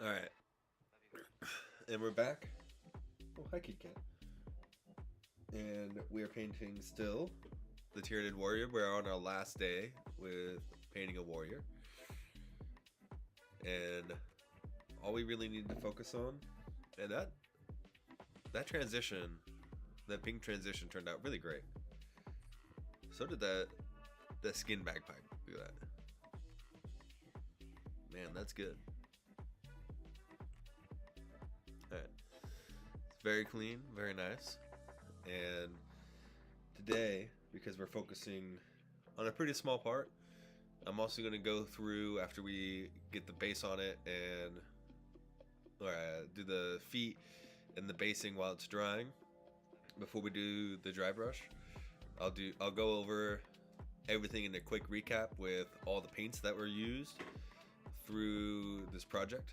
Alright, and we're back. Oh, hi, Kit Kat. And we are painting still the Tyranid Warrior. We're on our last day with painting a warrior. And all we really need to focus on, and that transition, that pink transition turned out really great. So did that skin bagpipe. Look at that. Man, that's good. Alright. It's very clean, very nice. And today, because we're focusing on a pretty small part, I'm also going to go through after we get the base on it and do the feet and the basing while it's drying. Before we do the dry brush, I'll go over everything in a quick recap with all the paints that were used through this project.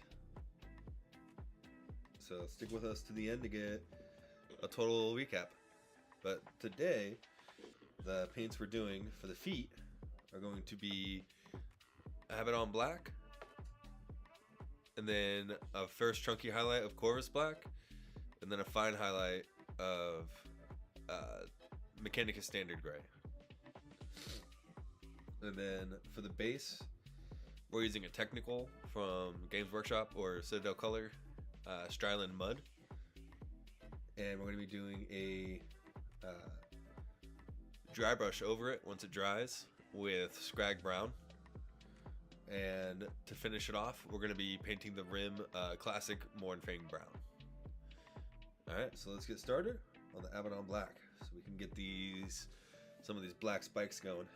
So stick with us to the end to get a total recap. But today, the paints we're doing for the feet are going to be Abaddon Black, and then a first chunky highlight of Corvus Black, and then a fine highlight of Mechanicus Standard Gray. And then for the base, we're using a technical from Games Workshop or Citadel Color, Stryland Mud. And we're going to be doing a dry brush over it once it dries with Scrag Brown. And to finish it off, we're going to be painting the rim classic Mournfang Brown. Alright, so let's get started on the Abaddon Black so we can get some of these black spikes going.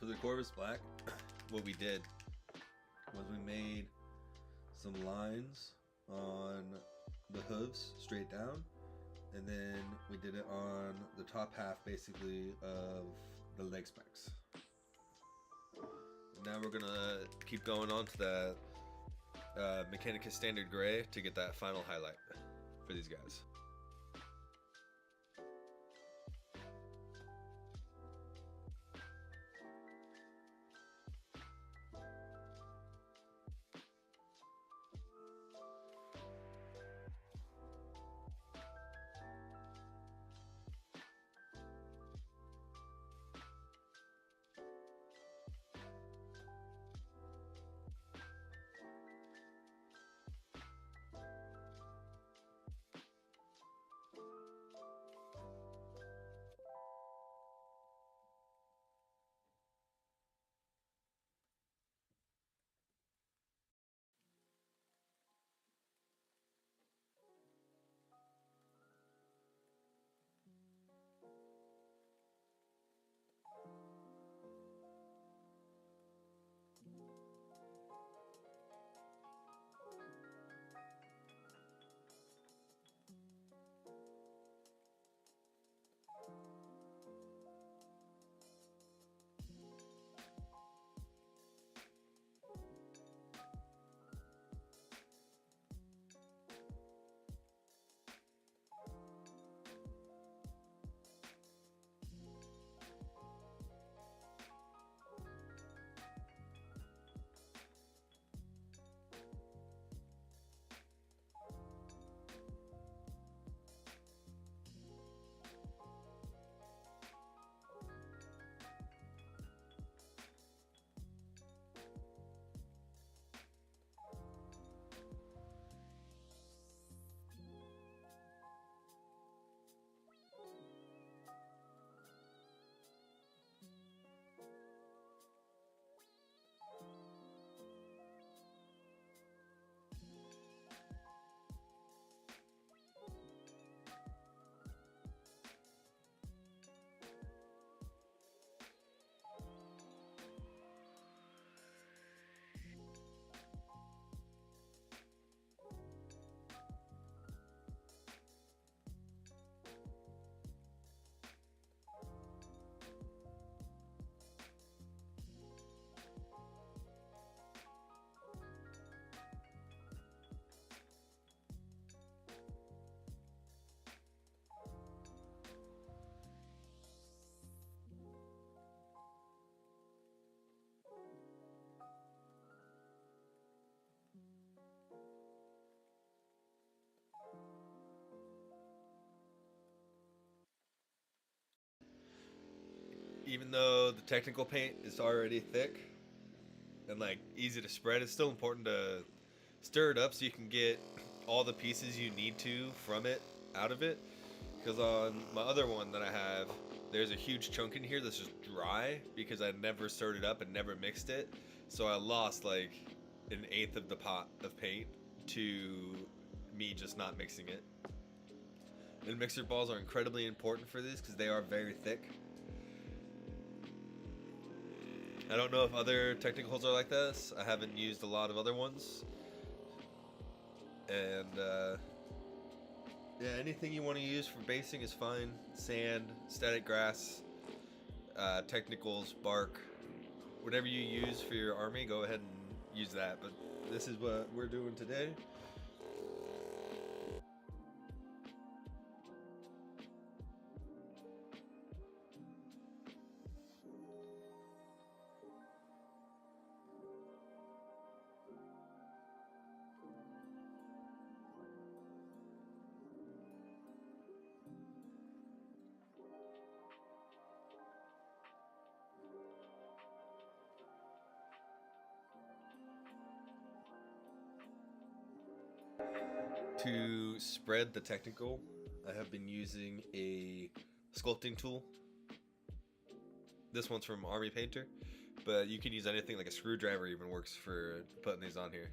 For the Corvus Black, what we did was we made some lines on the hooves straight down, and then we did it on the top half basically of the leg spikes. And now we're gonna keep going on to the Mechanicus Standard Gray to get that final highlight for these guys. Even though the technical paint is already thick and like easy to spread, it's still important to stir it up so you can get all the pieces you need to from it out of it. Because on my other one that I have, there's a huge chunk in here that's just dry because I never stirred it up and never mixed it. So I lost like an eighth of the pot of paint to me just not mixing it. And mixer balls are incredibly important for this because they are very thick. I don't know if other technicals are like this. I haven't used a lot of other ones. And yeah, anything you want to use for basing is fine. Sand, static grass, technicals, bark, whatever you use for your army, go ahead and use that. But this is what we're doing today. To spread the technical, I have been using a sculpting tool. This one's from Army Painter, but you can use anything, like a screwdriver even works for putting these on here.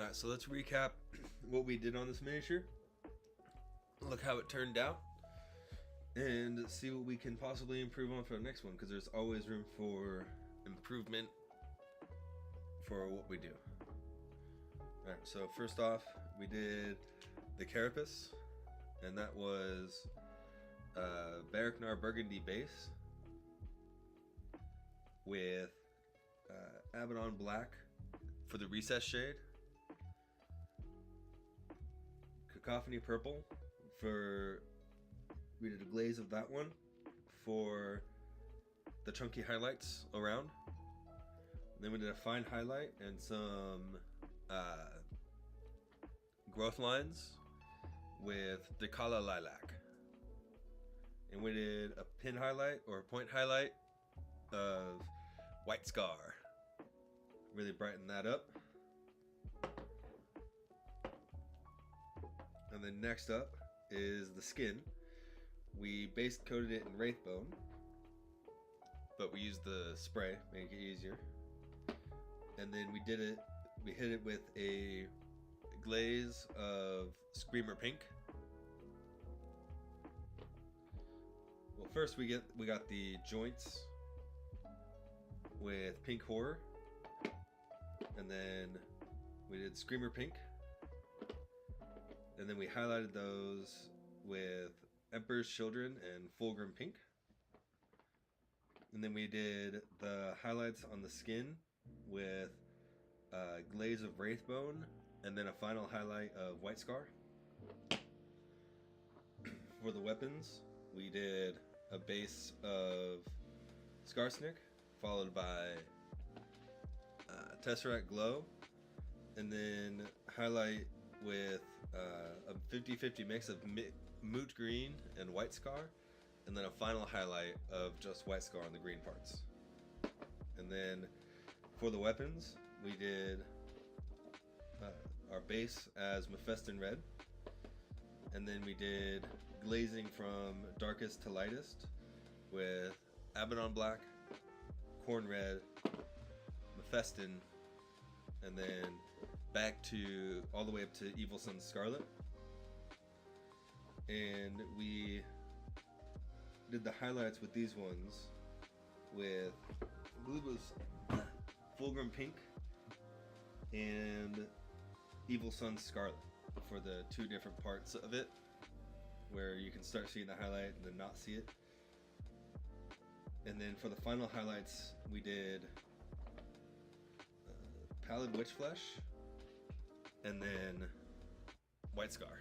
Alright, so let's recap what we did on this miniature. Look how it turned out. And see what we can possibly improve on for the next one, because there's always room for improvement for what we do. Alright, so first off, we did the carapace, and that was Barracknar Burgundy base with Abaddon Black for the recess shade, Cacophony Purple for, we did a glaze of that one for the chunky highlights around. And then we did a fine highlight and some growth lines with Decala Lilac. And we did a pin highlight or a point highlight of White Scar. Really brighten that up. And then next up is the skin. We base coated it in Wraithbone, but we used the spray, make it easier. And then we hit it with a glaze of Screamer Pink. Well, first we got the joints with Pink Horror, and then we did Screamer Pink, and then we highlighted those with Emperor's Children and Fulgrim Pink. And then we did the highlights on the skin with glaze of Wraithbone, and then a final highlight of White Scar. For the weapons, we did a base of Skarsnik, followed by Tesseract Glow, and then highlight with a 50-50 mix of Moot Green and White Scar, and then a final highlight of just White Scar on the green parts. And then for the weapons, we did our base as Mephiston Red, and then we did glazing from darkest to lightest with Abaddon Black, Corn Red, Mephiston, and then back to all the way up to Evil Sunz Scarlet. And we did the highlights with these ones with, I believe it was Fulgrim Pink and Evil Sunz Scarlet for the two different parts of it, where you can start seeing the highlight and then not see it. And then for the final highlights, we did Pallid Witch Flesh and then White Scar.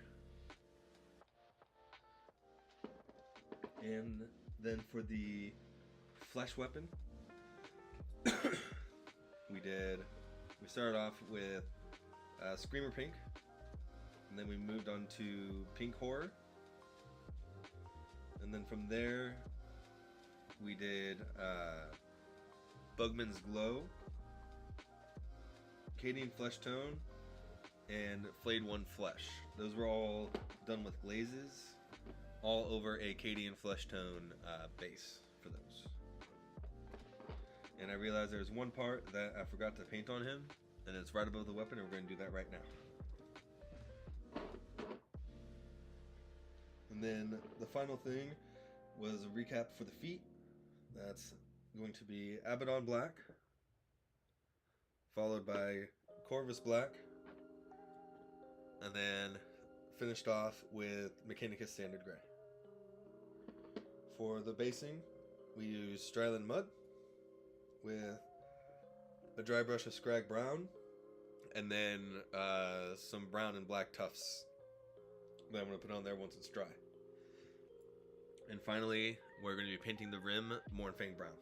And then for the flesh weapon, we started off with Screamer Pink, and then we moved on to Pink Horror, and then from there we did Bugman's Glow, Cadian Flesh Tone, and Flayed One Flesh. Those were all done with glazes, all over a Cadian Flesh Tone base for those. And I realized there was one part that I forgot to paint on him, and it's right above the weapon, and we're going to do that right now. And then the final thing was a recap for the feet. That's going to be Abaddon Black, followed by Corvus Black, and then finished off with Mechanicus Standard Gray. For the basing, we used Stryland Mud with a dry brush of Scrag Brown, and then some brown and black tufts that I'm going to put on there once it's dry. And finally, we're going to be painting the rim Mournfang Brown.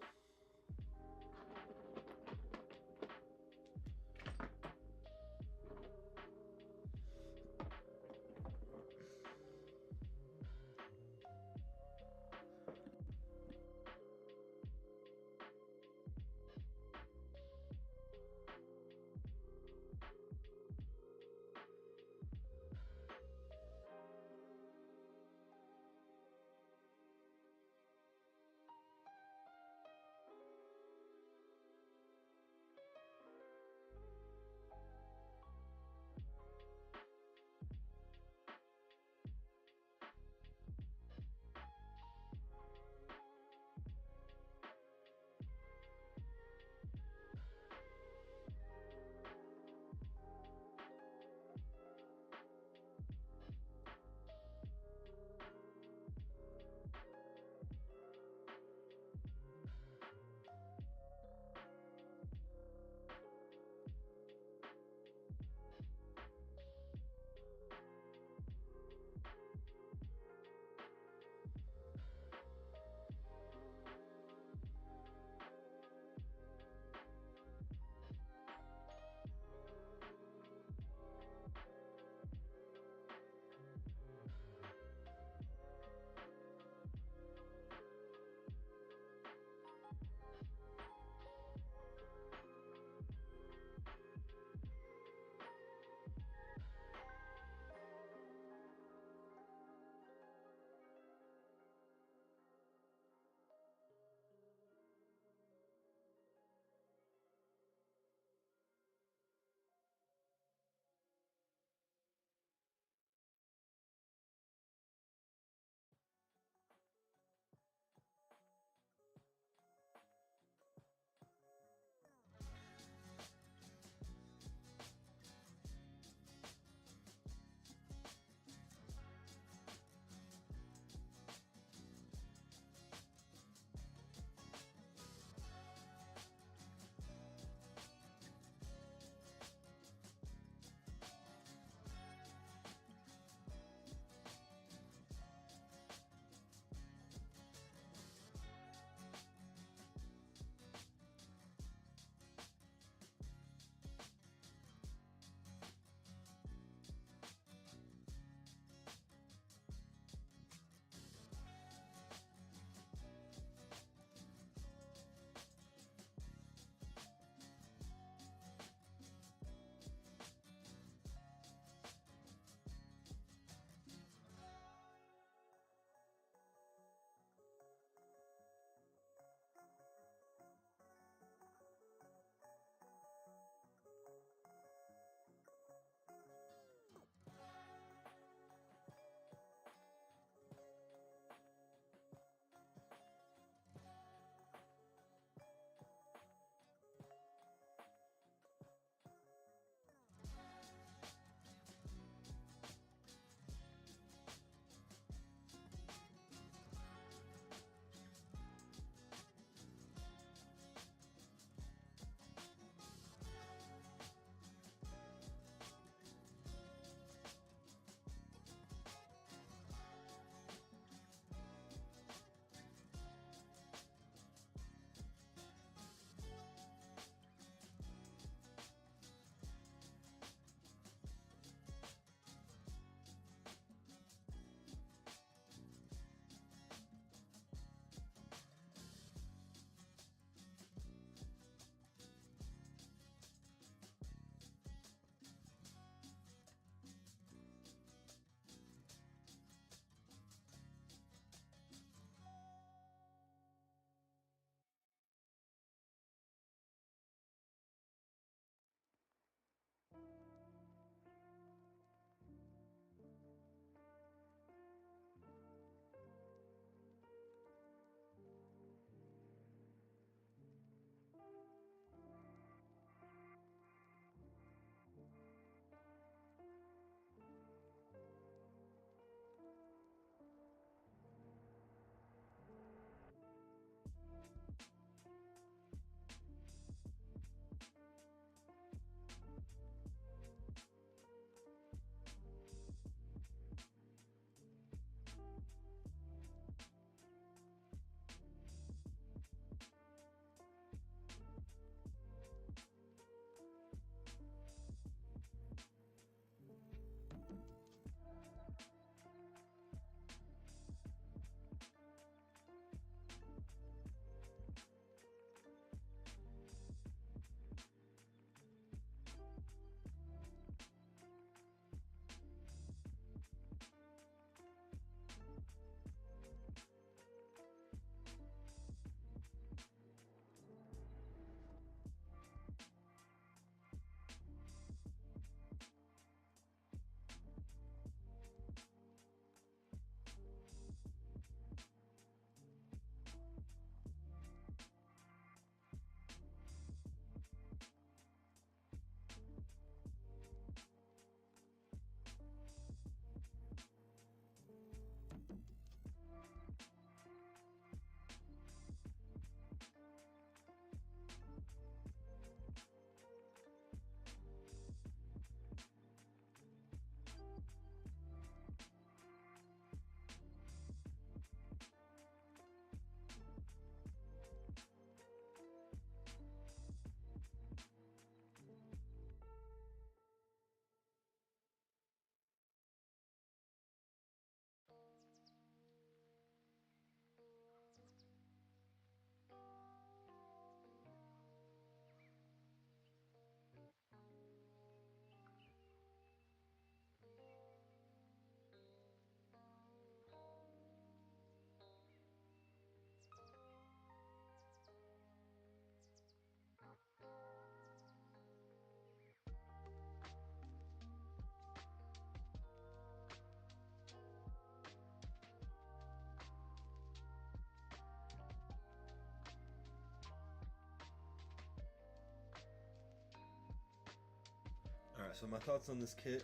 Alright, so my thoughts on this kit.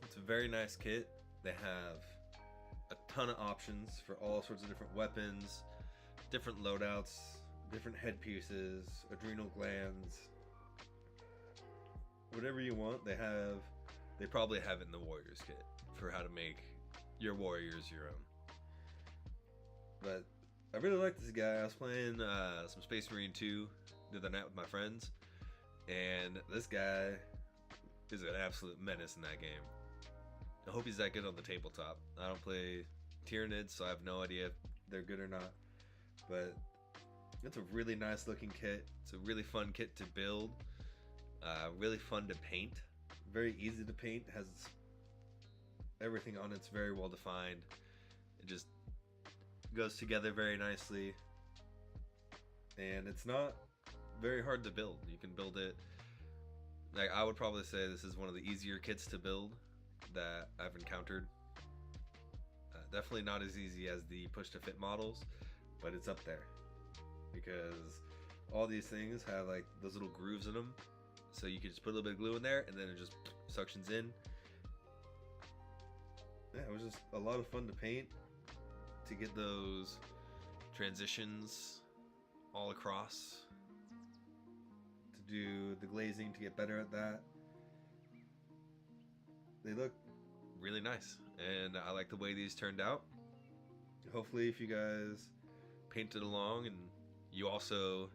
It's a very nice kit. They have a ton of options for all sorts of different weapons, different loadouts, different headpieces, adrenal glands, whatever you want. They probably have it in the Warriors kit for how to make your Warriors your own. But I really like this guy. I was playing some Space Marine 2 the other night with my friends, and this guy is an absolute menace in that game. I hope he's that good on the tabletop. I don't play Tyranids, so I have no idea if they're good or not. But it's a really nice looking kit. It's a really fun kit to build. Really fun to paint. Very easy to paint. Has everything on it's very well defined. It just goes together very nicely. And it's not very hard to build. You can build it. Like, I would probably say this is one of the easier kits to build that I've encountered. Definitely not as easy as the push to fit models, but it's up there because all these things have like those little grooves in them, so you can just put a little bit of glue in there and then it just suctions in. Yeah, it was just a lot of fun to paint, to get those transitions all across, to do the glazing, to get better at that. They look really nice, and I like the way these turned out. Hopefully if you guys painted along and you also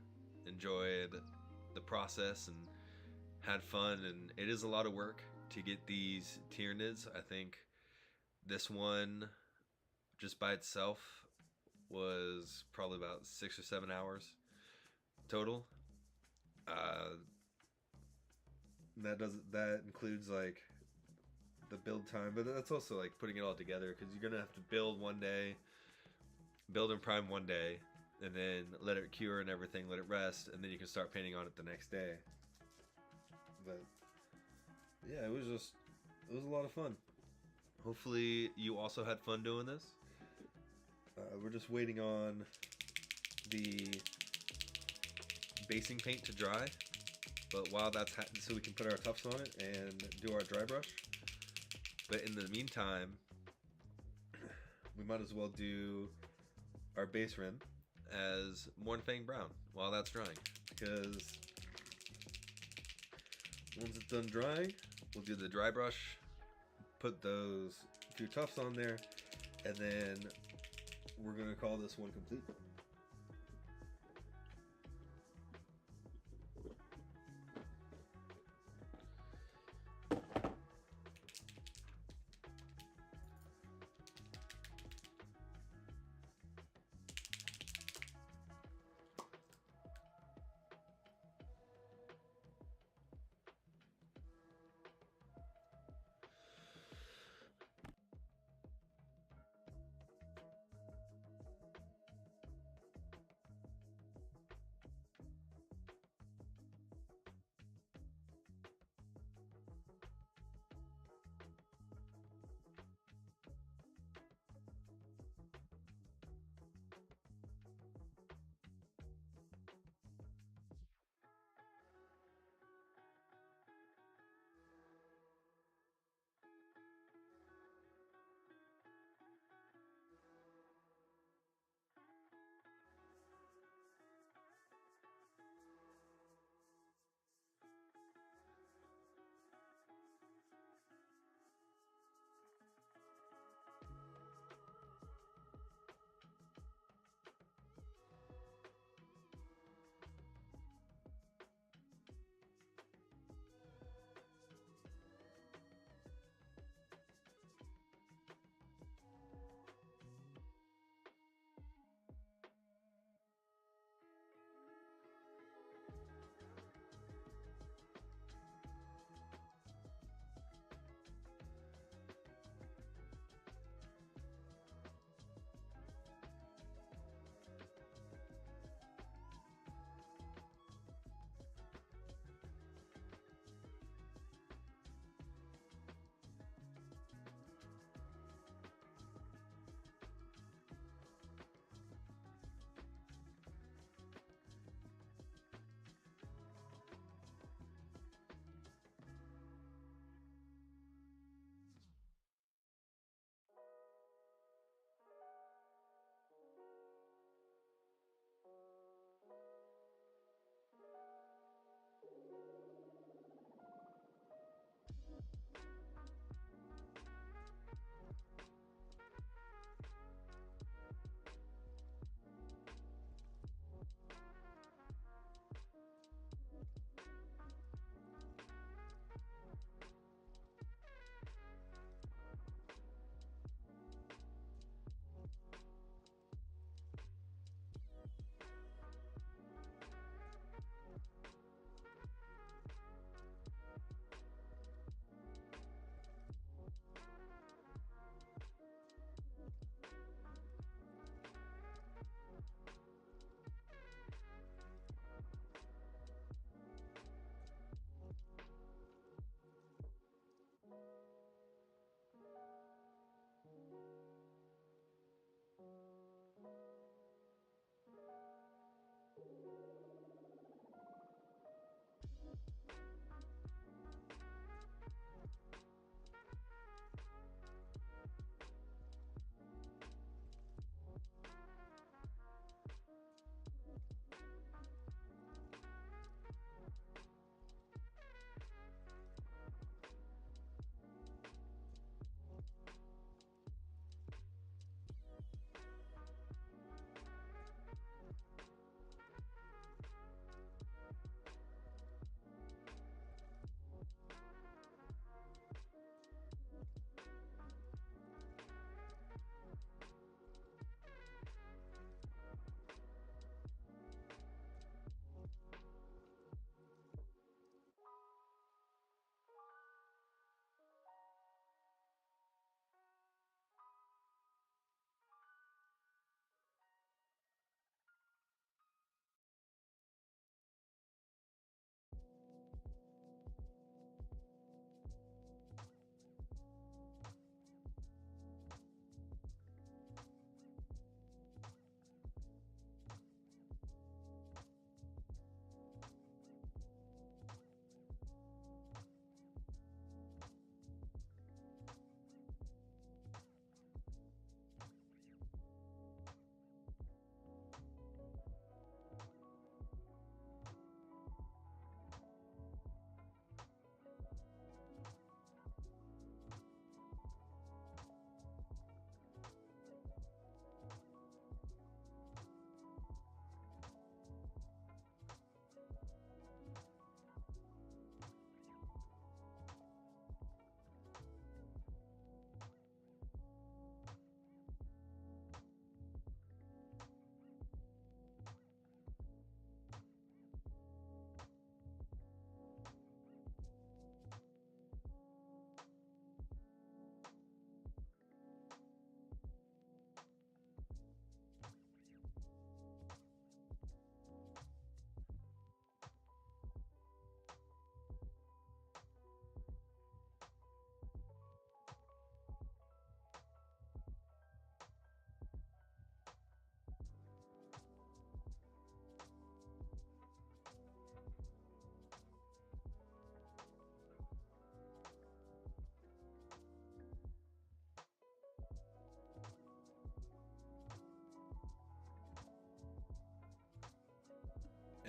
enjoyed the process and had fun, and it is a lot of work to get these Tyranids. I think this one just by itself was probably about 6 or 7 hours total. That includes like the build time, but that's also like putting it all together, because you're gonna have to build one day, build and prime one day, and then let it cure and everything, let it rest, and then you can start painting on it the next day. But yeah, it was a lot of fun. Hopefully you also had fun doing this. We're just waiting on the basing paint to dry, but while that's so we can put our tufts on it and do our dry brush. But in the meantime, we might as well do our base rim as Mornfang Brown while that's drying, because once it's done drying, we'll do the dry brush, put those few tufts on there, and then we're going to call this one complete.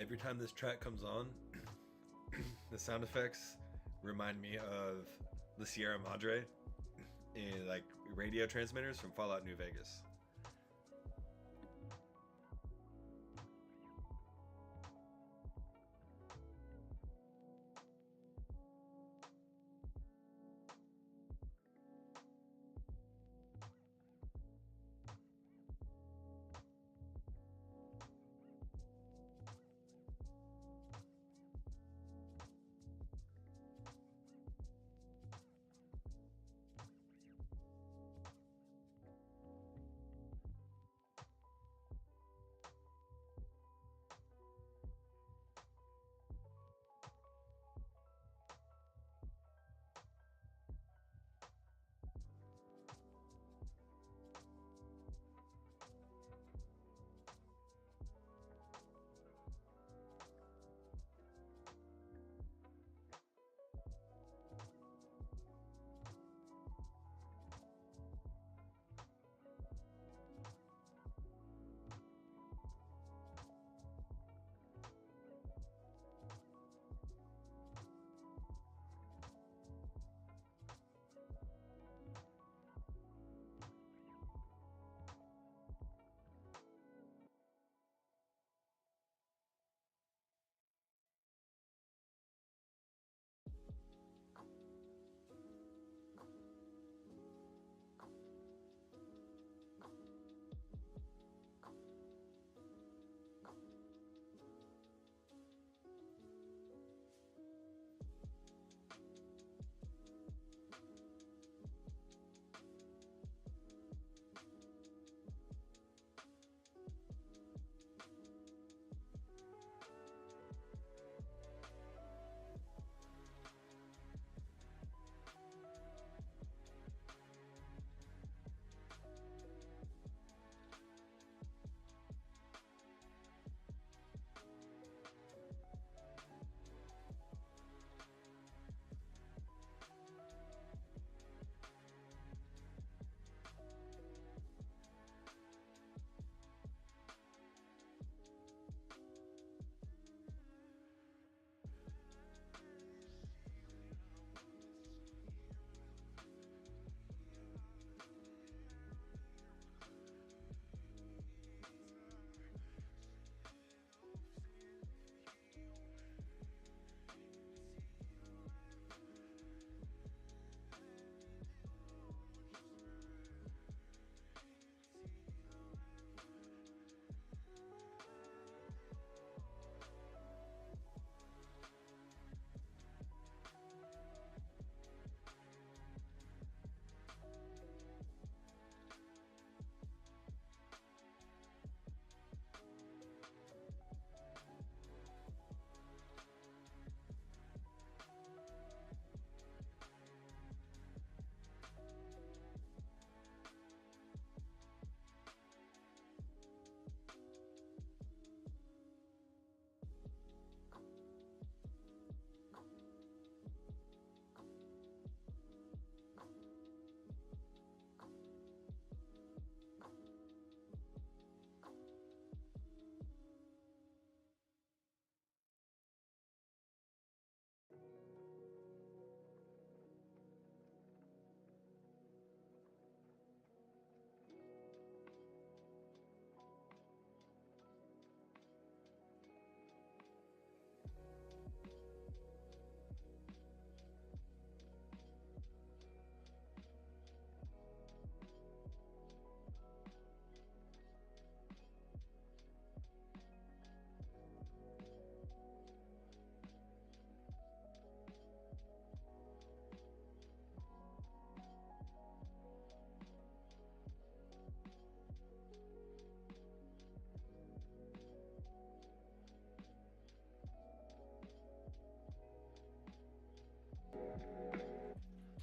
Every time this track comes on, the sound effects remind me of the Sierra Madre in like radio transmitters from Fallout New Vegas.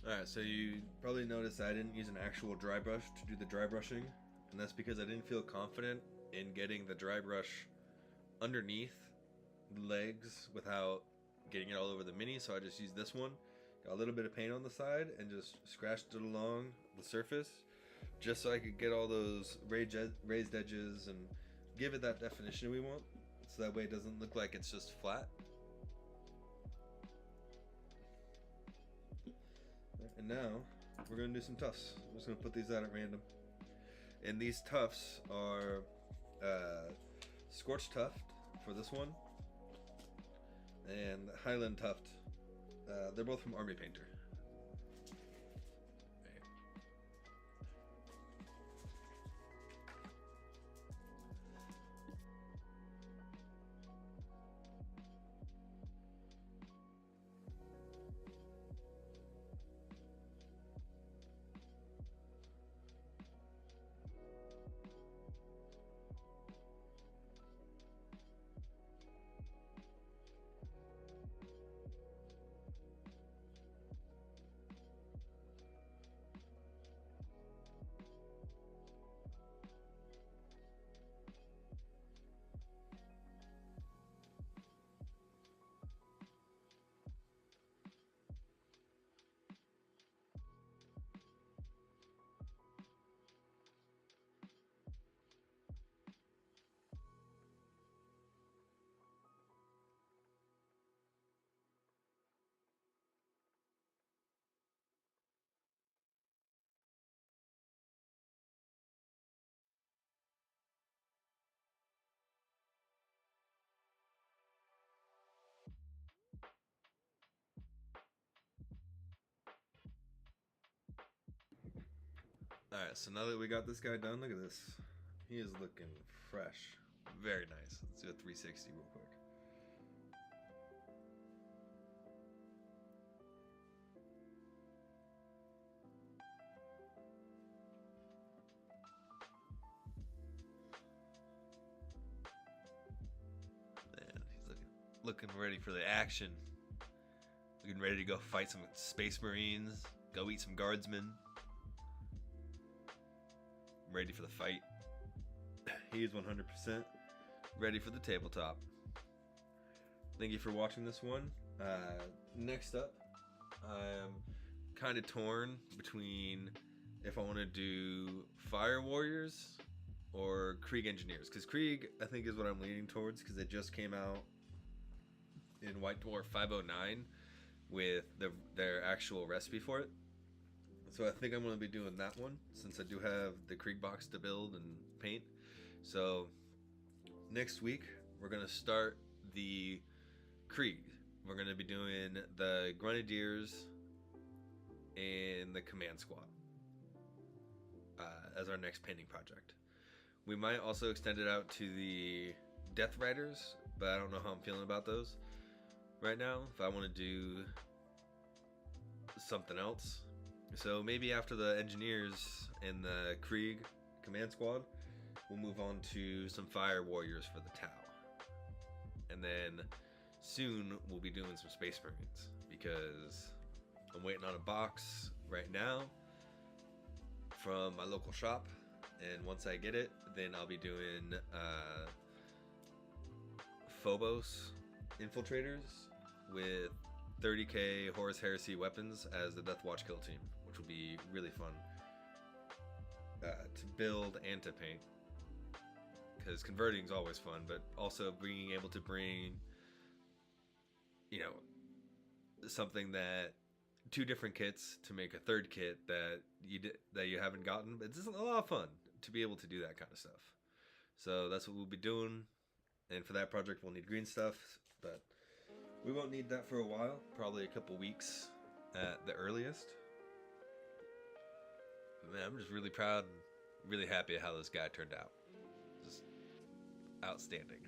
Alright, so you probably noticed that I didn't use an actual dry brush to do the dry brushing, and that's because I didn't feel confident in getting the dry brush underneath the legs without getting it all over the mini, so I just used this one, got a little bit of paint on the side, and just scratched it along the surface, just so I could get all those raised edges and give it that definition we want. so that way it doesn't look like it's just flat. And now we're going to do some tufts. I'm just going to put these out at random. And these tufts are Scorched Tuft for this one, and Highland Tuft. They're both from Army Painter. Alright, so now that we got this guy done, look at this. He is looking fresh. Very nice. Let's do a 360 real quick. Man, he's looking ready for the action. Looking ready to go fight some Space Marines, go eat some Guardsmen. Ready for the fight. He is 100% ready for the tabletop. Thank you for watching this one. Next up, I'm kind of torn between if I want to do Fire Warriors or Krieg Engineers, because Krieg I think is what I'm leaning towards, because it just came out in White Dwarf 509 with their actual recipe for it. So I think I'm going to be doing that one, since I do have the Krieg box to build and paint. So next week we're going to start the Krieg. We're going to be doing the Grenadiers and the Command Squad as our next painting project. We might also extend it out to the Death Riders, but I don't know how I'm feeling about those right now. If I want to do something else. So maybe after the Engineers and the Krieg Command Squad, we'll move on to some Fire Warriors for the Tau. And then soon we'll be doing some Space Marines, because I'm waiting on a box right now from my local shop, and once I get it, then I'll be doing Phobos Infiltrators with 30k Horus Heresy weapons as the Death Watch kill team, which will be really fun to build and to paint, because converting is always fun, but also being able to bring, you know, something that two different kits to make a third kit that you haven't gotten. It's just a lot of fun to be able to do that kind of stuff. So that's what we'll be doing, and for that project we'll need green stuff, but we won't need that for a while, probably a couple weeks at the earliest. But man, I'm just really proud and really happy at how this guy turned out. Just outstanding.